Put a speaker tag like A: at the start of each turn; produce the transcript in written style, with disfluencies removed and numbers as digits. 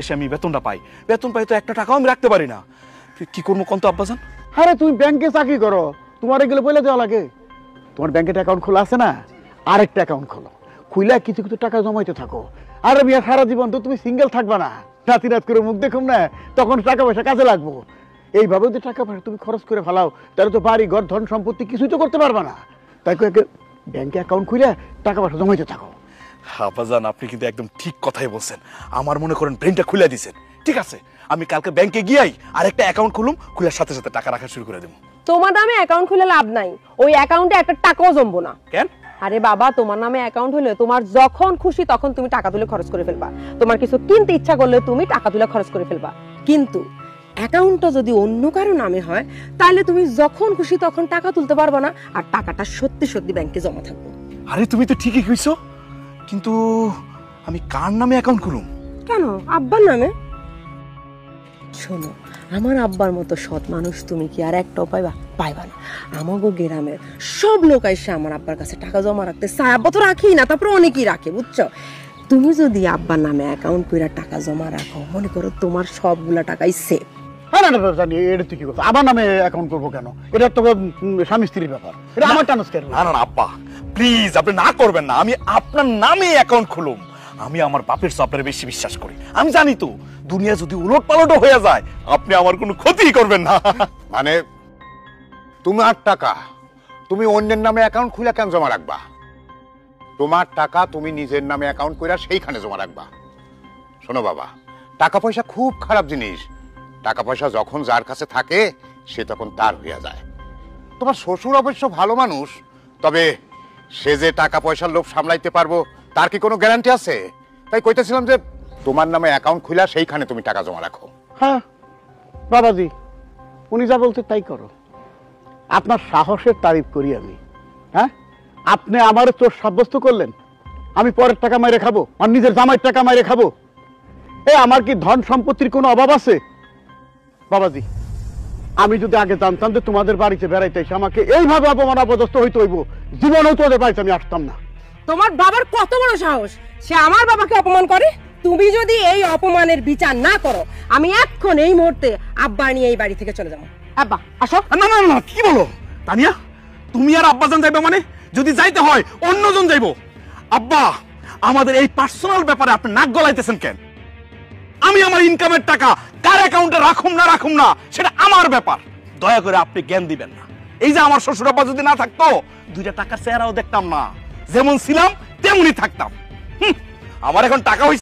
A: এসে আমি বেতনটা পাই, বেতন পাই তো একটা টাকাও আমি রাখতে পারি না। কি করবো কোন তো আব্বাজান?
B: আরে তুমি ব্যাংকে চাকরি করো, তোমার এগুলো বলে দেওয়া লাগে? তোমার ব্যাংকের অ্যাকাউন্ট খোলা আছে না, আরেকটা অ্যাকাউন্ট খোলো, খুইলা কিছু কিছু টাকা জমাইতে থাকো। আর আমি সারা জীবন তো তুমি সিঙ্গেল থাকবা না, রাতি রাত করে মুখ দেখুম না, তখন টাকা পয়সা কাজে লাগবো। এইভাবে যদি টাকা পয়সা তুমি খরচ করে ফেলাও, তাহলে তো বাড়ি ঘর ধন সম্পত্তি কিছুই তো করতে পারবা না। তাই ব্যাংকে অ্যাকাউন্ট খুলে টাকা পয়সা জমাইতে থাকো।
A: আব্বাজান আপনি কিন্তু একদম ঠিক কথাই বলছেন, আমার মনে করেন ব্রেনটা খুলে দিয়েছেন। ঠিক আছে, আমি কালকে ব্যাংকে গিয়েই আরেকটা অ্যাকাউন্ট খুলুম, খুলার সাথে সাথে টাকা রাখা শুরু করে দেবো।
C: তোমার নামে অ্যাকাউন্ট খুলে লাভ নাই, ওই অ্যাকাউন্টে একটা টাকাও জমবো না।
A: কেন?
C: আরে বাবা, তোমার নামে অ্যাকাউন্ট হলে তোমার যখন খুশি তখন তুমি টাকা তুলে খরচ করে ফেলবা, তোমার কিছু কিনতে ইচ্ছা করলে তুমি টাকা তুলে খরচ করে ফেলবা। কিন্তু অ্যাকাউন্টটা যদি অন্য কারো নামে হয়, তাহলে তুমি যখন খুশি তখন টাকা তুলতে পারবা না, আর টাকাটা সত্যি সত্যি ব্যাংকে জমা থাকবে।
A: আরে তুমি তো ঠিকই কইছো, কিন্তু আমি কার নামে অ্যাকাউন্ট খুলুম?
C: কেন আব্বার নামে? শোনো, আমার আব্বার মতো সৎ মানুষ তুমি কি আর একটাও পাইবা না। আমাগো গ্রামের সব লোক আইসা আমার আব্বার কাছে টাকা জমা রাখতে চায়, আব্বা তো রাখি না, তারপর অনেকেই রাখে, বুঝছো? তুমি যদি আব্বার নামে অ্যাকাউন্ট করে টাকা জমা রাখো, মনে করো তোমার সবগুলা টাকাই সেভ।
B: না না জানি, এটা তুই কি করছো? আমার নামে অ্যাকাউন্ট করবো কেন? এটা তো স্বামী স্ত্রীর ব্যাপার, এটা আমার টানস কেন?
A: না না না আব্বা, প্লিজ আপনি না করবেন না, আমি আপনার নামে অ্যাকাউন্ট খুলুম। আমি আমার বাপের সফটওয়্যারে বেশি বিশ্বাস করি। আমি জানি তো দুনিয়া যদি উলট পালট হয়ে যায়, আপনি আমার কোনো ক্ষতি করবেন না।
D: মানে তোমার টাকা তুমি অন্যের নামে অ্যাকাউন্ট খুলে কেন জমা রাখবা? তোমার টাকা তুমি নিজের নামে অ্যাকাউন্ট করে সেইখানে জমা রাখবা। শোনো বাবা, টাকা পয়সা খুব খারাপ জিনিস। টাকা পয়সা যখন যার কাছে থাকে সে তখন তার হইয়া যায়। তোমার শ্বশুর অবশ্য ভালো মানুষ, তবে সে যে টাকা পয়সার লোভ সামলাইতে পারবো তার কি কোনো গ্যারান্টি আছে? তাই কইতেছিলাম যে তোমার নামে অ্যাকাউন্ট খুলে সেইখানে তুমি টাকা জমা রাখো।
B: হ্যাঁ বাবাজি, উনি যা বলতে তাই করো। আপনার সাহসের তারিফ করি আমি। হ্যাঁ, আপনি আমার চোর সাব্যস্ত করলেন, আমি পরের টাকা মাইরে খাবো আর নিজের জামাইয়ের টাকা মাইরে খাবো? আমার কি ধন সম্পত্তির কোনো অভাব আছে? বাবাজি, আমি যদি আগে জানতাম যে তোমাদের বাড়িতে বেড়াইতে এসে আমাকে এইভাবে অপমান অপদস্থ হইতে হইব, জীবনেও তোদের বাড়িতে আমি আসতাম না।
C: তোমার বাবার কত বড় সাহস, সে আমার বাবাকে অপমান করে? তুমি যদি এই অপমানের বিচার না করো, আমি এখন এই মুহূর্তে আব্বা নিয়ে এই বাড়ি থেকে চলে যাবো। আব্বা আসো।
A: না না না, কি বলো তানিয়া? তুমি আর আব্বাজান যাইবে মানে? যদি যাইতে হয় অন্যজন যাইবো। আব্বা, আমাদের এই পার্সোনাল ব্যাপারে আপনি নাক গলাইতেছেন কেন? আমি আমার ইনকামের টাকা কার অ্যাকাউন্টে রাখুম না সেটা আমার ব্যাপার। দয়া করে আপনি জ্ঞান দিবেন না। এই যে আমার শ্বশুর আব্বা যদি না থাকতো, দুইটা টাকার চেহারাও দেখতাম না, যেমন ছিলাম তেমনই থাকতাম। আমার এখন টাকা হইছে।